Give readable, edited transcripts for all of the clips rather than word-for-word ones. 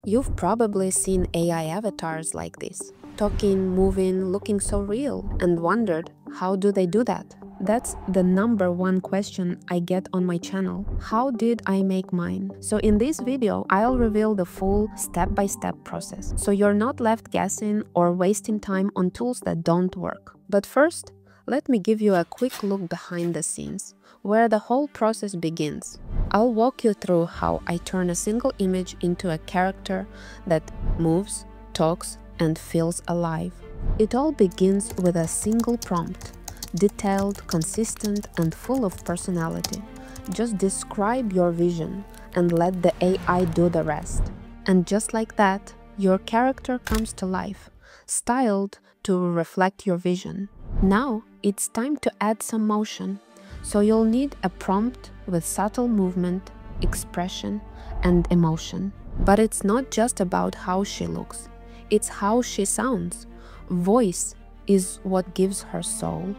You've probably seen AI avatars like this, talking, moving, looking so real, and wondered, how do they do that? That's the #1 question I get on my channel. How did I make mine? So in this video, I'll reveal the full step-by-step process, so you're not left guessing or wasting time on tools that don't work. But first, let me give you a quick look behind the scenes, where the whole process begins. I'll walk you through how I turn a single image into a character that moves, talks, and feels alive. It all begins with a single prompt. Detailed, consistent, and full of personality. Just describe your vision and let the AI do the rest. And just like that, your character comes to life, styled to reflect your vision. Now, it's time to add some motion. So you'll need a prompt with subtle movement, expression, and emotion. But it's not just about how she looks, it's how she sounds. Voice is what gives her soul.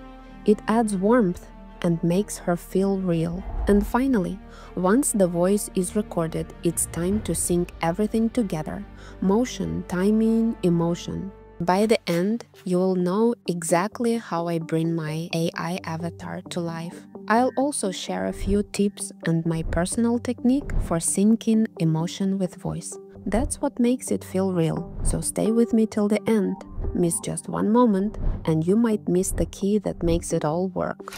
It adds warmth and makes her feel real. And finally, once the voice is recorded, it's time to sync everything together. Motion, timing, emotion. By the end, you'll know exactly how I bring my AI avatar to life. I'll also share a few tips and my personal technique for syncing emotion with voice. That's what makes it feel real, so stay with me till the end. Miss just one moment, and you might miss the key that makes it all work.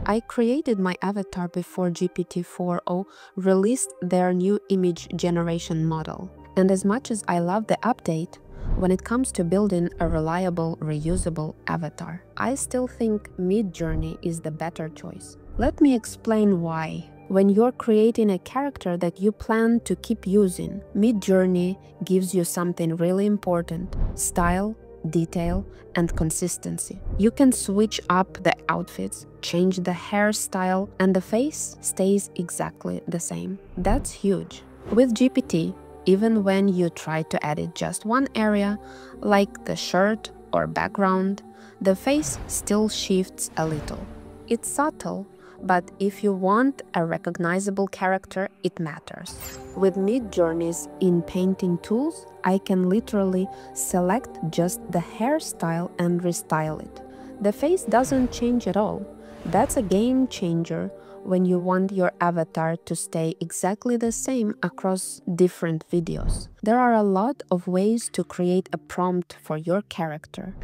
I created my avatar before GPT-4o released their new image generation model. And as much as I love the update, when it comes to building a reliable, reusable avatar, I still think MidJourney is the better choice. Let me explain why. When you're creating a character that you plan to keep using, MidJourney gives you something really important: style, detail, and consistency. You can switch up the outfits, change the hairstyle, and the face stays exactly the same. That's huge. With GPT, even when you try to edit just one area, like the shirt or background, the face still shifts a little. It's subtle, but if you want a recognizable character, it matters. With MidJourney's in-painting tools, I can literally select just the hairstyle and restyle it. The face doesn't change at all. That's a game changer when you want your avatar to stay exactly the same across different videos. There are a lot of ways to create a prompt for your character.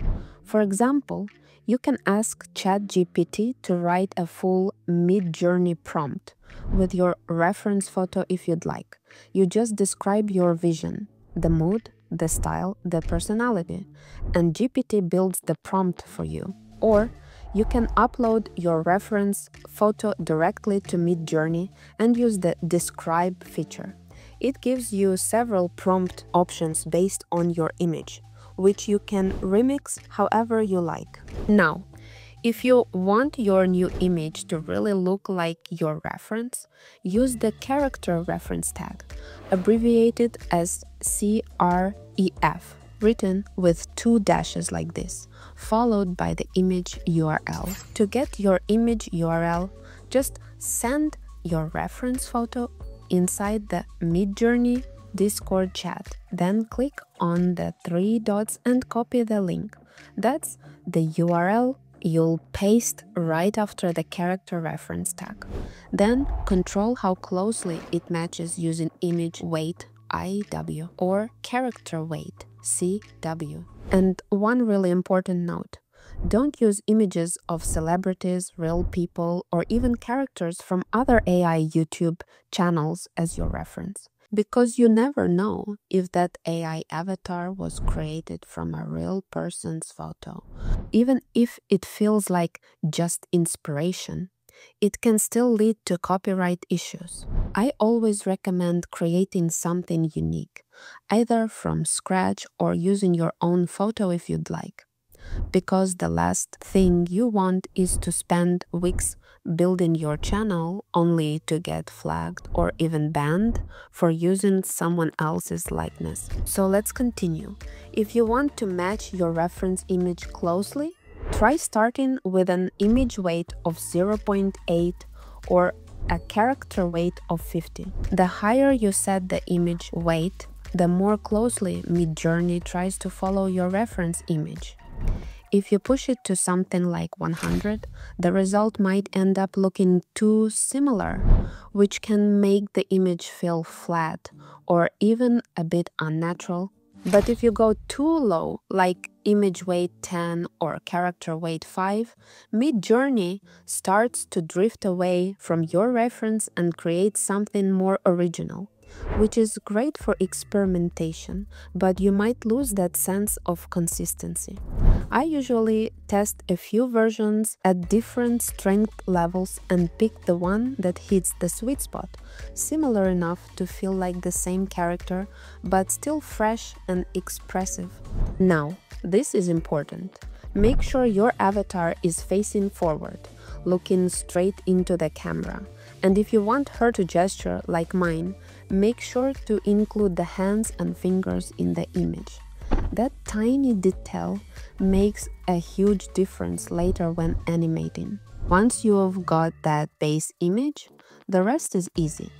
For example, you can ask ChatGPT to write a full MidJourney prompt with your reference photo if you'd like. You just describe your vision, the mood, the style, the personality, and GPT builds the prompt for you. Or you can upload your reference photo directly to MidJourney and use the Describe feature. It gives you several prompt options based on your image, which you can remix however you like. Now, if you want your new image to really look like your reference, use the character reference tag, abbreviated as CREF, written with 2 dashes like this, followed by the image URL. To get your image URL, just send your reference photo inside the MidJourney Discord chat. Then click on the 3 dots and copy the link. That's the URL you'll paste right after the character reference tag. Then control how closely it matches using image weight IW or character weight CW. And one really important note: don't use images of celebrities, real people, or even characters from other AI YouTube channels as your reference, because you never know if that AI avatar was created from a real person's photo. Even if it feels like just inspiration, it can still lead to copyright issues. I always recommend creating something unique, either from scratch or using your own photo if you'd like, because the last thing you want is to spend weeks building your channel only to get flagged or even banned for using someone else's likeness. So let's continue. If you want to match your reference image closely, try starting with an image weight of 0.8 or a character weight of 50. The higher you set the image weight, the more closely MidJourney tries to follow your reference image. If you push it to something like 100, the result might end up looking too similar, which can make the image feel flat or even a bit unnatural. But if you go too low, like image weight 10 or character weight 5, MidJourney starts to drift away from your reference and create something more original, which is great for experimentation, but you might lose that sense of consistency. I usually test a few versions at different strength levels and pick the one that hits the sweet spot, similar enough to feel like the same character, but still fresh and expressive. Now, this is important. Make sure your avatar is facing forward, looking straight into the camera. And if you want her to gesture like mine, make sure to include the hands and fingers in the image. That tiny detail makes a huge difference later when animating. Once you've got that base image, the rest is easy.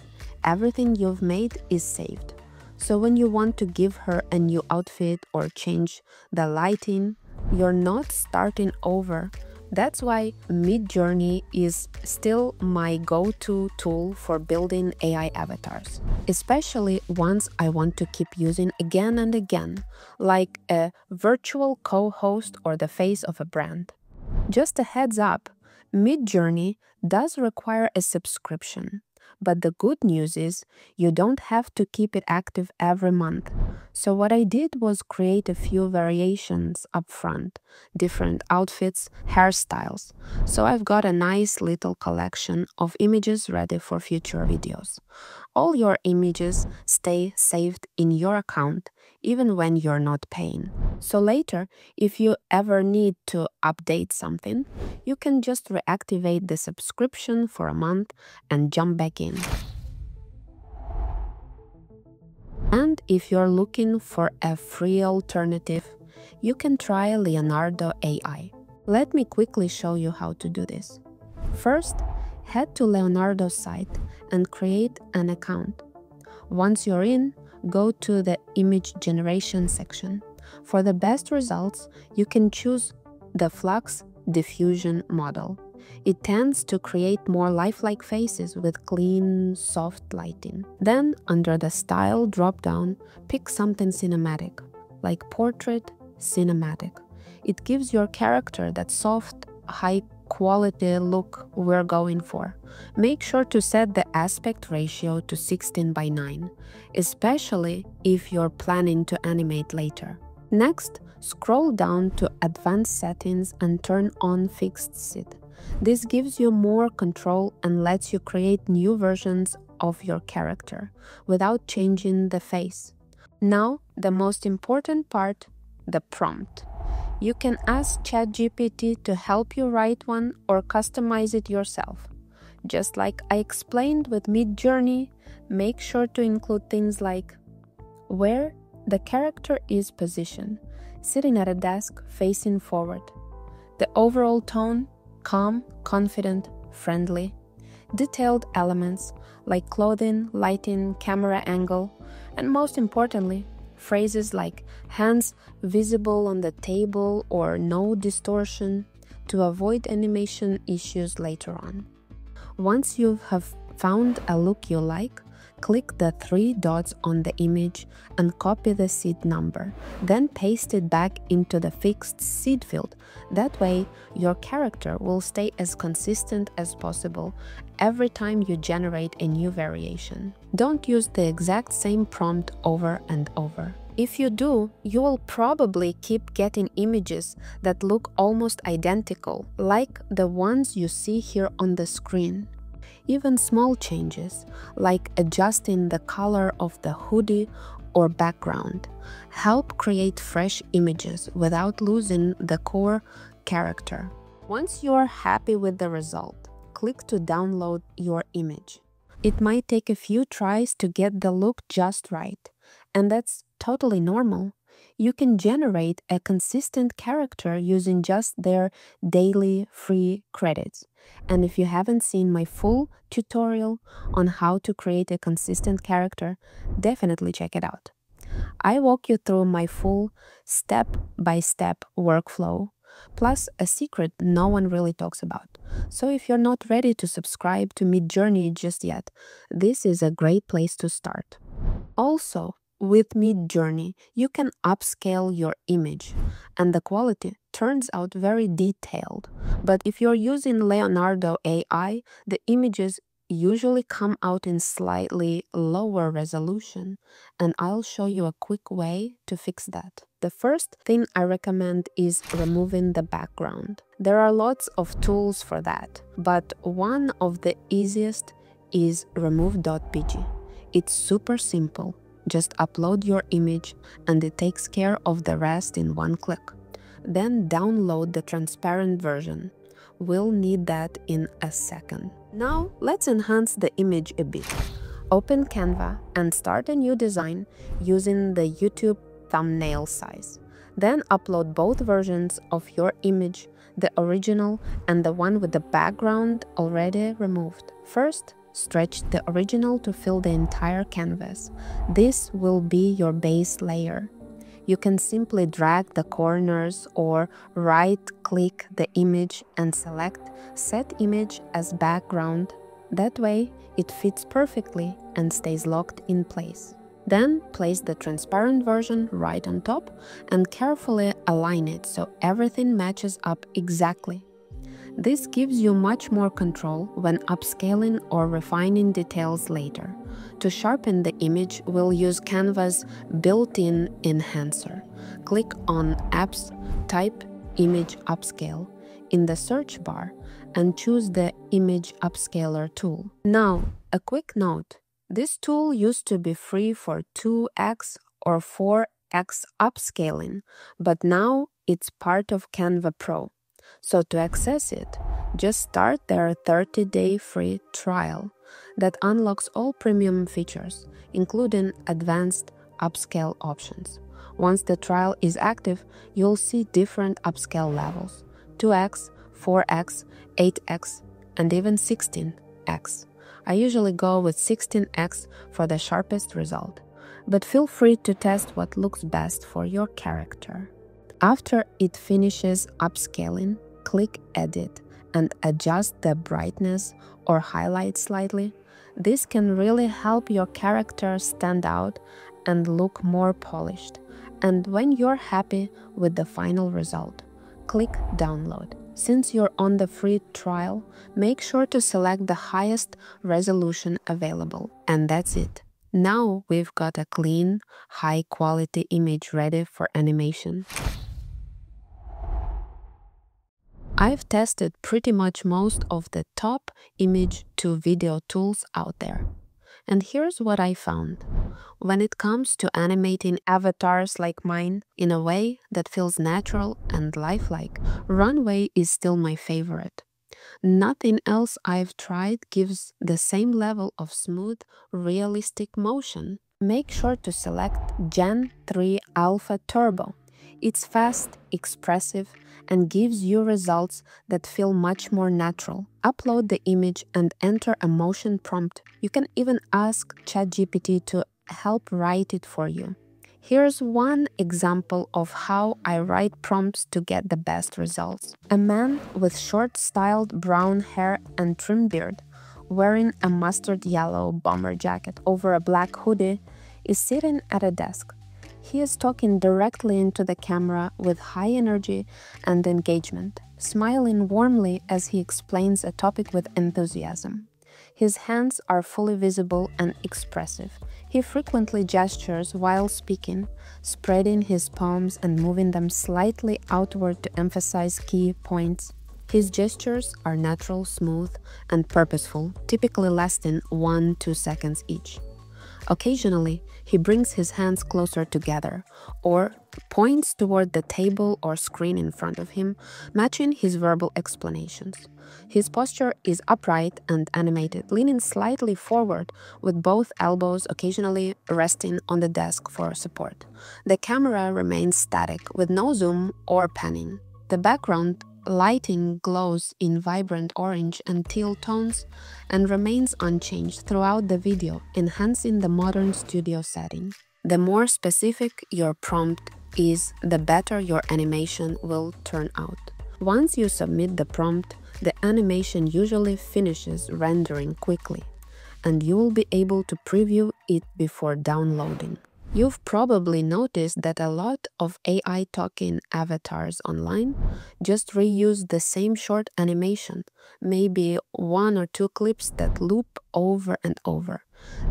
Everything you've made is saved. So when you want to give her a new outfit or change the lighting, you're not starting over. That's why MidJourney is still my go-to tool for building AI avatars, especially ones I want to keep using again and again, like a virtual co-host or the face of a brand. Just a heads up, MidJourney does require a subscription, but the good news is you don't have to keep it active every month. So what I did was create a few variations up front, different outfits, hairstyles. So I've got a nice little collection of images ready for future videos. All your images stay saved in your account even when you're not paying. So later, if you ever need to update something, you can just reactivate the subscription for a month and jump back in. And if you're looking for a free alternative, you can try Leonardo AI. Let me quickly show you how to do this. First, head to Leonardo's site and create an account. Once you're in, go to the image generation section. For the best results, you can choose the Flux Diffusion model. It tends to create more lifelike faces with clean, soft lighting. Then, under the Style drop-down, pick something cinematic, like Portrait Cinematic. It gives your character that soft, high-quality look we're going for. Make sure to set the aspect ratio to 16:9, especially if you're planning to animate later. Next, scroll down to Advanced Settings and turn on Fixed Sit. This gives you more control and lets you create new versions of your character without changing the face. Now, the most important part, the prompt. You can ask ChatGPT to help you write one or customize it yourself. Just like I explained with MidJourney, make sure to include things like where the character is positioned, sitting at a desk facing forward, the overall tone, calm, confident, friendly, detailed elements like clothing, lighting, camera angle, and most importantly, phrases like hands visible on the table or no distortion to avoid animation issues later on. Once you have found a look you like, click the 3 dots on the image and copy the seed number. Then paste it back into the fixed seed field. That way, your character will stay as consistent as possible every time you generate a new variation. Don't use the exact same prompt over and over. If you do, you will probably keep getting images that look almost identical, like the ones you see here on the screen. Even small changes, like adjusting the color of the hoodie or background, help create fresh images without losing the core character. Once you are happy with the result, click to download your image. It might take a few tries to get the look just right, and that's totally normal. you can generate a consistent character using just their daily free credits. And if you haven't seen my full tutorial on how to create a consistent character, definitely check it out. I walk you through my full step-by-step workflow, plus a secret no one really talks about. So if you're not ready to subscribe to MidJourney just yet, this is a great place to start. Also, with MidJourney, you can upscale your image, and the quality turns out very detailed. But if you're using Leonardo AI, the images usually come out in slightly lower resolution, and I'll show you a quick way to fix that. The first thing I recommend is removing the background. There are lots of tools for that, but one of the easiest is remove.pg. It's super simple. Just upload your image and it takes care of the rest in one click. Then download the transparent version. We'll need that in a second. Now let's enhance the image a bit. Open Canva and start a new design using the YouTube thumbnail size. Then upload both versions of your image, the original and the one with the background already removed. First, stretch the original to fill the entire canvas. This will be your base layer. You can simply drag the corners or right-click the image and select Set Image as Background. That way, it fits perfectly and stays locked in place. Then place the transparent version right on top and carefully align it so everything matches up exactly. This gives you much more control when upscaling or refining details later. To sharpen the image, we'll use Canva's built-in enhancer. Click on Apps, type Image Upscale in the search bar and choose the Image Upscaler tool. Now, a quick note. This tool used to be free for 2x or 4x upscaling, but now it's part of Canva Pro. So to access it, just start their 30-day free trial that unlocks all premium features, including advanced upscale options. Once the trial is active, you'll see different upscale levels: 2x, 4x, 8x, and even 16x. I usually go with 16x for the sharpest result, but feel free to test what looks best for your character. After it finishes upscaling, click Edit and adjust the brightness or highlight slightly. This can really help your character stand out and look more polished. And when you're happy with the final result, click Download. Since you're on the free trial, make sure to select the highest resolution available. And that's it. Now we've got a clean, high-quality image ready for animation. I've tested pretty much most of the top image to video tools out there. And here's what I found. When it comes to animating avatars like mine in a way that feels natural and lifelike, Runway is still my favorite. Nothing else I've tried gives the same level of smooth, realistic motion. Make sure to select Gen-3 Alpha Turbo. It's fast, expressive, and gives you results that feel much more natural. Upload the image and enter a motion prompt. You can even ask ChatGPT to help write it for you. Here's one example of how I write prompts to get the best results. A man with short styled brown hair and trim beard, wearing a mustard yellow bomber jacket over a black hoodie, is sitting at a desk. He is talking directly into the camera with high energy and engagement, smiling warmly as he explains a topic with enthusiasm. His hands are fully visible and expressive. He frequently gestures while speaking, spreading his palms and moving them slightly outward to emphasize key points. His gestures are natural, smooth, and purposeful, typically lasting 1-2 seconds each. Occasionally, he brings his hands closer together or points toward the table or screen in front of him, matching his verbal explanations. His posture is upright and animated, leaning slightly forward with both elbows occasionally resting on the desk for support. The camera remains static with no zoom or panning. The background lighting glows in vibrant orange and teal tones and remains unchanged throughout the video, enhancing the modern studio setting. The more specific your prompt is, the better your animation will turn out. Once you submit the prompt, the animation usually finishes rendering quickly, and you will be able to preview it before downloading. You've probably noticed that a lot of AI talking avatars online just reuse the same short animation, maybe 1 or 2 clips that loop over and over.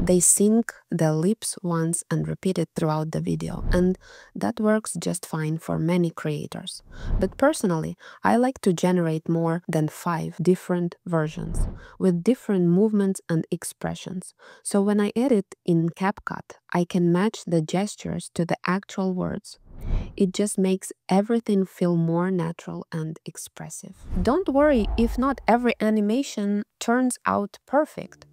They sync the lips once and repeat it throughout the video, and that works just fine for many creators. But personally, I like to generate more than 5 different versions with different movements and expressions. So when I edit in CapCut, I can match the gestures to the actual words. It just makes everything feel more natural and expressive. Don't worry if not every animation turns out perfect.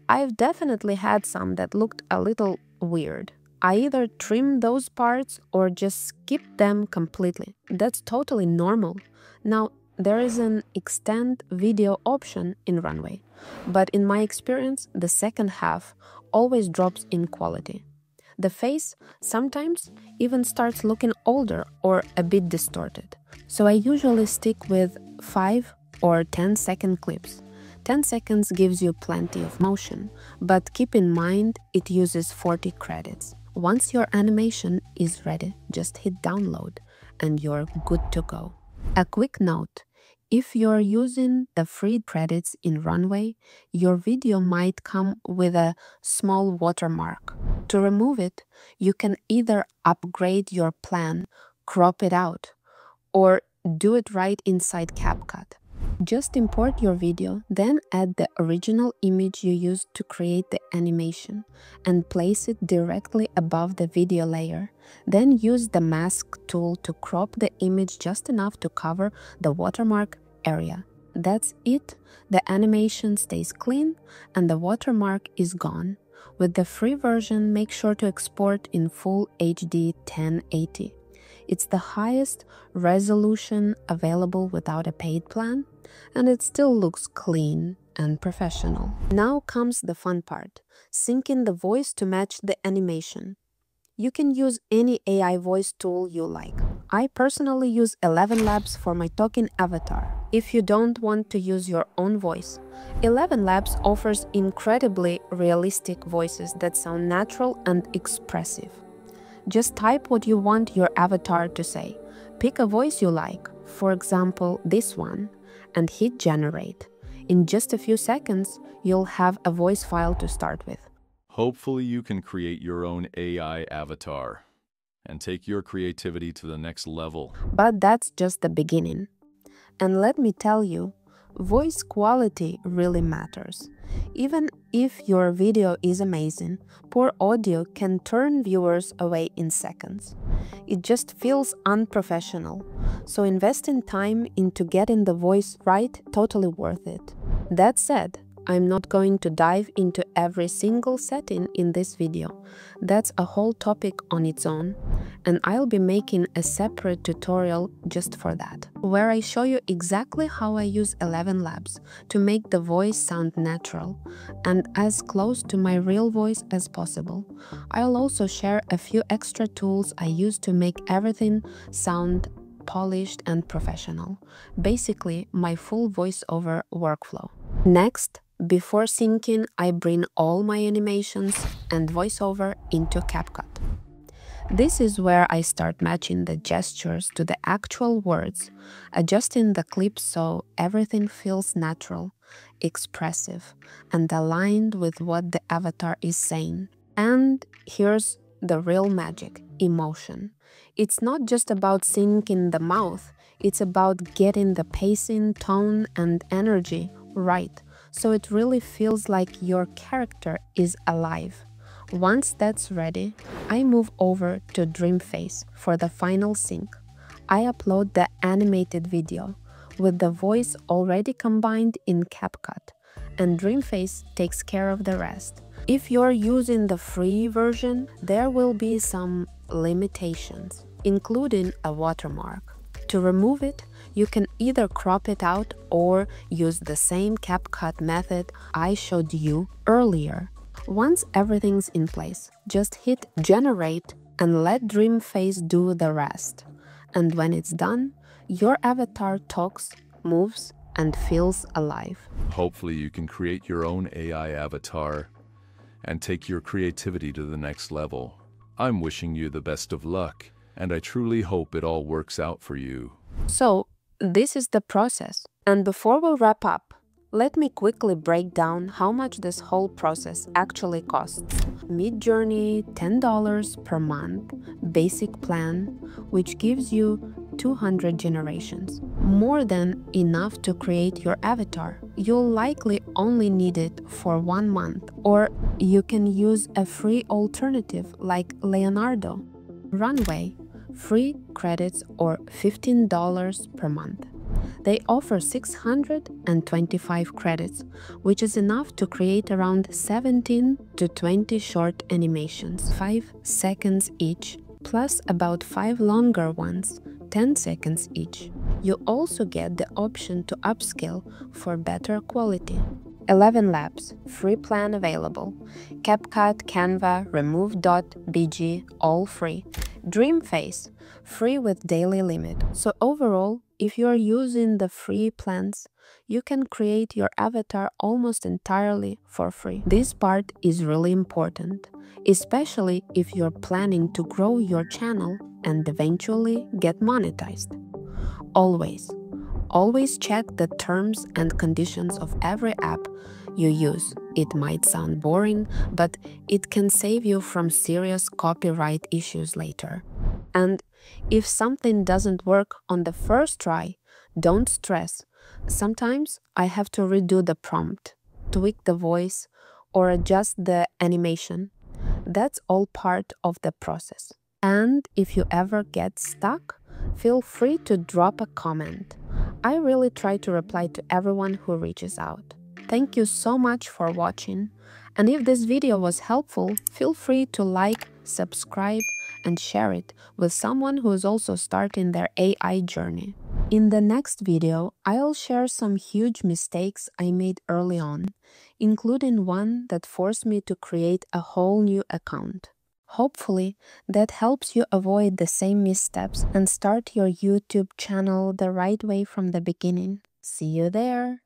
I've definitely had some that looked a little weird. I either trim those parts or just skip them completely. That's totally normal. Now, there is an extend video option in Runway, but in my experience, the second half always drops in quality. The face sometimes even starts looking older or a bit distorted. So I usually stick with 5 or 10-second clips. 10 seconds gives you plenty of motion, but keep in mind it uses 40 credits. Once your animation is ready, just hit download and you're good to go. A quick note: if you're using the free credits in Runway, your video might come with a small watermark. To remove it, you can either upgrade your plan, crop it out, or do it right inside CapCut. Just import your video, then add the original image you used to create the animation and place it directly above the video layer. Then use the mask tool to crop the image just enough to cover the watermark area. That's it. The animation stays clean and the watermark is gone. With the free version, make sure to export in Full HD 1080. It's the highest resolution available without a paid plan, and it still looks clean and professional. Now comes the fun part: syncing the voice to match the animation. You can use any AI voice tool you like. I personally use 11 Labs for my talking avatar. If you don't want to use your own voice, 11 Labs offers incredibly realistic voices that sound natural and expressive. Just type what you want your avatar to say. Pick a voice you like, for example, this one, and hit generate. In just a few seconds, you'll have a voice file to start with. Hopefully you can create your own AI avatar and take your creativity to the next level. But that's just the beginning. And let me tell you, voice quality really matters. Even if your video is amazing, poor audio can turn viewers away in seconds. It just feels unprofessional. So investing time into getting the voice right, totally worth it. That said, I'm not going to dive into every single setting in this video. That's a whole topic on its own, and I'll be making a separate tutorial just for that, where I show you exactly how I use 11 Labs to make the voice sound natural and as close to my real voice as possible. I'll also share a few extra tools I use to make everything sound polished and professional. Basically, my full voiceover workflow. Next, before syncing, I bring all my animations and voiceover into CapCut. This is where I start matching the gestures to the actual words, adjusting the clips so everything feels natural, expressive, and aligned with what the avatar is saying. And here's the real magic: emotion. It's not just about syncing the mouth, it's about getting the pacing, tone, and energy right, so it really feels like your character is alive. Once that's ready, I move over to DreamFace for the final sync. I upload the animated video with the voice already combined in CapCut, and DreamFace takes care of the rest. If you're using the free version, there will be some limitations, including a watermark. To remove it, you can either crop it out or use the same CapCut method I showed you earlier. Once everything's in place, just hit Generate and let DreamFace do the rest. And when it's done, your avatar talks, moves, and feels alive. Hopefully you can create your own AI avatar and take your creativity to the next level. I'm wishing you the best of luck, and I truly hope it all works out for you. So, this is the process. And before we wrap up, let me quickly break down how much this whole process actually costs. MidJourney, $10 per month, basic plan, which gives you 200 generations. More than enough to create your avatar. You'll likely only need it for 1 month, or you can use a free alternative like Leonardo. Runway, free credits or $15 per month. They offer 625 credits, which is enough to create around 17 to 20 short animations, 5 seconds each, plus about 5 longer ones, 10 seconds each. You also get the option to upscale for better quality. 11 Labs, free plan available. CapCut, Canva, Remove.bg, all free. DreamFace, free with daily limit. So overall, if you are using the free plans, you can create your avatar almost entirely for free. This part is really important, especially if you're planning to grow your channel and eventually get monetized. Always check the terms and conditions of every app you use. It might sound boring, but it can save you from serious copyright issues later. And if something doesn't work on the first try, don't stress. Sometimes I have to redo the prompt, tweak the voice, or adjust the animation. That's all part of the process. And if you ever get stuck, feel free to drop a comment. I really try to reply to everyone who reaches out. Thank you so much for watching. And if this video was helpful, feel free to like, subscribe, and share it with someone who is also starting their AI journey. In the next video, I'll share some huge mistakes I made early on, including one that forced me to create a whole new account. Hopefully, that helps you avoid the same missteps and start your YouTube channel the right way from the beginning. See you there!